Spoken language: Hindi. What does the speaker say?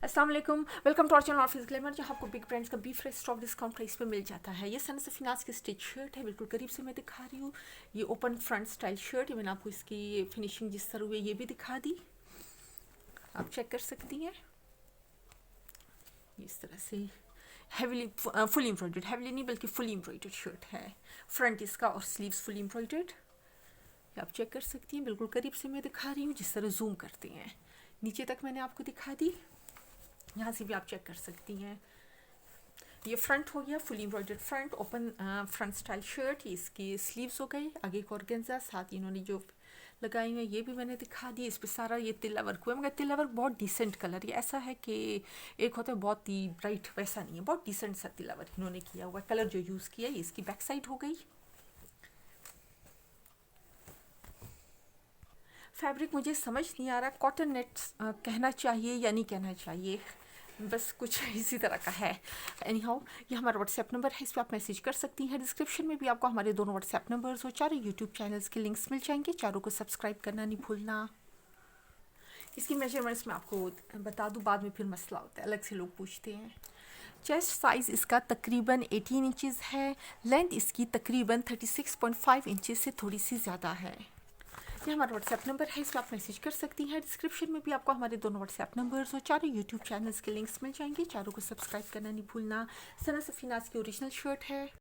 अस्सलाम वालेकुम, welcome to our channel office glamour, जहाँ आपको बिग ब्रांड्स का बी फ्रेश स्टॉक डिस्काउंट प्राइस पे मिल जाता है। ये सना सफीनाज की स्टिच शर्ट है, बिल्कुल करीब से मैं दिखा रही हूँ। ये ओपन फ्रंट स्टाइल शर्ट है। मैंने आपको इसकी फिनिशिंग जिस तरह हुई है ये भी दिखा दी, आप चेक कर सकती हैं। इस तरह से हैवीली फुल एम्ब्रॉयडर्ड, हैवीली नहीं बल्कि फुल एम्ब्रॉयडर्ड शर्ट है। फ्रंट इसका और स्लीव्स फुल एम्ब्रॉयडर्ड, आप चेक कर सकती हैं। बिल्कुल करीब से मैं दिखा रही हूँ, जिस तरह जूम करते हैं। नीचे तक मैंने आपको दिखा दी, यहाँ से भी आप चेक कर सकती हैं। ये फ्रंट हो गया, full embroidered front, open front style shirt. ये इसकी स्लीव्स हो गई, आगे एक ऑर्गेन्जा, साथ इन्होंने जो लगाई हुई है ये भी मैंने दिखा दी। इस पर सारा ये तिल्ला वर्क हुआ है, मगर तिल्ला वर्क बहुत डिसेंट कलर, ये ऐसा है कि एक होता है बहुत ही ब्राइट, वैसा नहीं है, बहुत डिसेंट सा तिल्ला वर्क इन्होंने किया हुआ है। कलर जो यूज़ किया है, ये इसकी बैक साइड हो गई। फैब्रिक मुझे समझ नहीं आ रहा, कॉटन नेट कहना चाहिए या नहीं कहना चाहिए, बस कुछ इसी तरह का है। एनी हाउ, ये हमारा व्हाट्सएप नंबर है, इस पर आप मैसेज कर सकती हैं। डिस्क्रिप्शन में भी आपको हमारे दोनों व्हाट्सएप नंबर्स और चारों यूट्यूब चैनल्स के लिंक्स मिल जाएंगे, चारों को सब्सक्राइब करना नहीं भूलना। इसकी मेजरमेंट्स मैं आपको बता दूं, बाद में फिर मसला होता है, अलग से लोग पूछते हैं। चेस्ट साइज़ इसका तकरीबन 18 इंचज़ है, लेंथ इसकी तकरीबन 36.5 इंचज़ से थोड़ी सी ज़्यादा है। ये हमारा व्हाट्सएप नंबर है, इस पर आप मैसेज कर सकती हैं। डिस्क्रिप्शन में भी आपको हमारे दोनों व्हाट्सएप नंबर्स और चारों यूट्यूब चैनल्स के लिंक्स मिल जाएंगे, चारों को सब्सक्राइब करना नहीं भूलना। सना सफीनाज की ओरिजिनल शर्ट है।